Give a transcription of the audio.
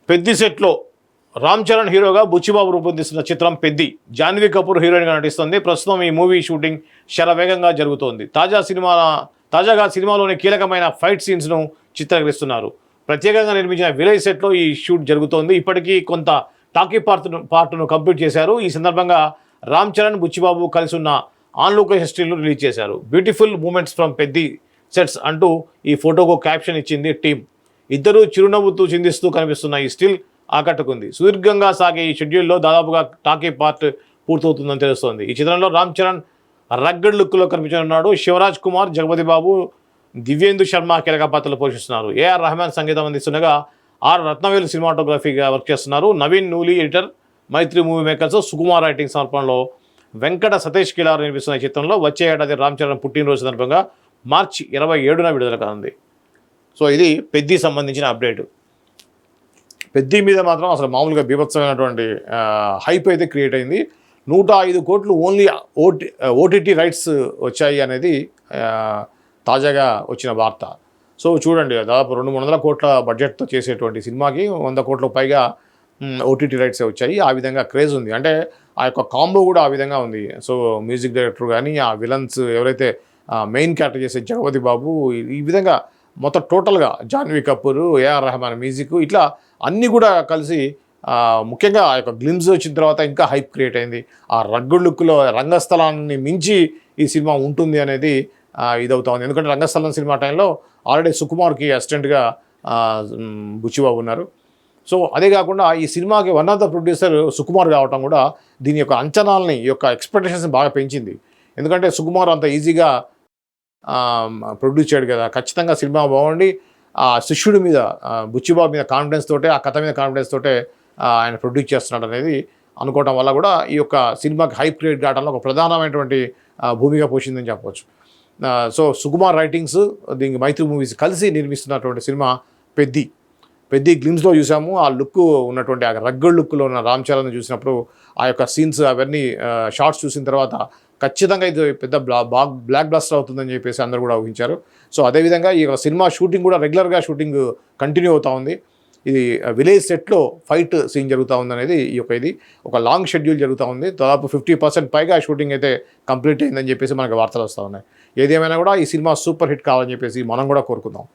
పెద్ది సెట్లో రామ్ చరణ్ హీరోగా బుచ్చిబాబు రూపొందిస్తున్న చిత్రం పెద్ది. జాన్వీ కపూర్ హీరోయిన్గా నటిస్తుంది. ప్రస్తుతం ఈ మూవీ షూటింగ్ శరవేగంగా జరుగుతోంది. తాజాగా సినిమాలోని కీలకమైన ఫైట్ సీన్స్ను చిత్రీకరిస్తున్నారు. ప్రత్యేకంగా నిర్మించిన విలేజ్ సెట్లో ఈ షూట్ జరుగుతోంది. ఇప్పటికీ కొంత టాకీ పార్ట్ను కంప్లీట్ చేశారు. ఈ సందర్భంగా రామ్ చరణ్, బుచ్చిబాబు కలిసి ఉన్న ఆన్ లొకేషన్ స్టిల్ను రిలీజ్ చేశారు. Beautiful moments from Peddi sets అంటూ ఈ ఫోటోకు క్యాప్షన్ ఇచ్చింది టీం. ఇద్దరు చిరునవ్వుతూ చిందిస్తూ కనిపిస్తున్న ఈ స్టిల్ ఆకట్టుకుంది. సుదీర్ఘంగా సాగే ఈ షెడ్యూల్లో దాదాపుగా టాకీ పార్ట్ పూర్తవుతుందని తెలుస్తోంది. ఈ చిత్రంలో రామ్ చరణ్ రగ్గడ్ లుక్లో కనిపించనున్నాడు. శివరాజ్ కుమార్, జగపతి బాబు, దివ్యేందు శర్మ కీలక పాత్రలు పోషిస్తున్నారు. ఏఆర్ రెహమాన్ సంగీతం అందిస్తుండగా ఆర్ రత్నవేలు సినిమాటోగ్రఫీగా వర్క్ చేస్తున్నారు. Naveen Nooli editor, Mythri movie makers, Sukumar writing సమర్పణలో వెంకట సతీష్ కిలార్ నిర్మిస్తున్న ఈ చిత్రంలో వచ్చే ఏడాది రామ్ చరణ్ పుట్టినరోజు సందర్భంగా మార్చి 27న విడుదల కానుంది. సో ఇది పెద్ది సంబంధించిన అప్డేట్. పెద్ది మీద మాత్రం అసలు మామూలుగా బీభత్సమైనటువంటి హైప్ అయితే క్రియేట్ అయింది. 105 కోట్లు ఓన్లీ ఓటీటీ రైట్స్ వచ్చాయి అనేది తాజాగా వచ్చిన వార్త. సో చూడండి, దాదాపు 200 కోట్ల బడ్జెట్తో చేసేటువంటి సినిమాకి 100 కోట్లకు పైగా ఓటీటీ రైట్సే వచ్చాయి. ఆ విధంగా క్రేజ్ ఉంది. అంటే ఆ యొక్క కాంబో కూడా ఆ విధంగా ఉంది. సో మ్యూజిక్ డైరెక్టర్ కానీ, ఆ విలన్స్ ఎవరైతే మెయిన్ క్యారెక్టర్ చేసే జగపతి బాబు, ఈ విధంగా మొత్తం టోటల్గా జాన్వీ కపూర్, ఏఆర్ రెహమాన్ మ్యూజిక్, ఇట్లా అన్నీ కూడా కలిసి ముఖ్యంగా ఆ యొక్క గ్లిమ్స్ వచ్చిన తర్వాత ఇంకా హైప్ క్రియేట్ అయింది. ఆ రగ్గుడ్ లుక్లో రంగస్థలాన్ని మించి ఈ సినిమా ఉంటుంది అనేది ఇదవుతా ఉంది. ఎందుకంటే రంగస్థలం సినిమా టైంలో ఆల్రెడీ సుకుమార్కి అసిస్టెంట్గా బుచ్చిబాబు ఉన్నారు. సో అదే కాకుండా ఈ సినిమాకి one of the producer Sukumar కావటం కూడా దీని యొక్క అంచనాలని, ఈ యొక్క ఎక్స్పెక్టేషన్స్ని బాగా పెంచింది. ఎందుకంటే సుకుమార్ అంత ఈజీగా ప్రొడ్యూస్ చేయడు కదా. ఖచ్చితంగా సినిమా బాగుండి ఆ శిష్యుడి మీద, బుచ్చిబాబు మీద కాన్ఫిడెన్స్ తోటే, ఆ కథ మీద కాన్ఫిడెన్స్ తోటే ఆయన ప్రొడ్యూస్ చేస్తున్నాడు అనేది అనుకోవడం వల్ల కూడా ఈ యొక్క సినిమాకి హైప్ క్రియేట్ కావడంలో ఒక ప్రధానమైనటువంటి భూమిక పోషిందని చెప్పవచ్చు. సో సుకుమార్ రైటింగ్స్, దీనికి మైత్రి మూవీస్ కలిసి నిర్మిస్తున్నటువంటి సినిమా పెద్ది గ్లిమ్స్లో చూసాము. ఆ లుక్ ఉన్నటువంటి ఆ రగ్గడ్ లుక్లో ఉన్న రామ్ చరణ్ చూసినప్పుడు, ఆ యొక్క సీన్స్ అవన్నీ షార్ట్స్ చూసిన తర్వాత ఖచ్చితంగా ఇది పెద్ద బ్లాక్ బ్లాస్టర్ అవుతుందని చెప్పేసి అందరూ కూడా ఊహించారు. సో అదేవిధంగా ఈ సినిమా షూటింగ్ కూడా రెగ్యులర్గా షూటింగ్ కంటిన్యూ అవుతూ ఉంది. ఇది విలేజ్ సెట్లో ఫైట్ సీన్ జరుగుతూ ఉంది అనేది ఇది ఒక లాంగ్ షెడ్యూల్ జరుగుతూ ఉంది. దాదాపు 50% పైగా షూటింగ్ అయితే కంప్లీట్ అయిందని చెప్పేసి మనకు వార్తలు వస్తూ ఉన్నాయి. ఏదేమైనా కూడా ఈ సినిమా సూపర్ హిట్ కావాలని చెప్పేసి మనం కూడా కోరుకుందాం.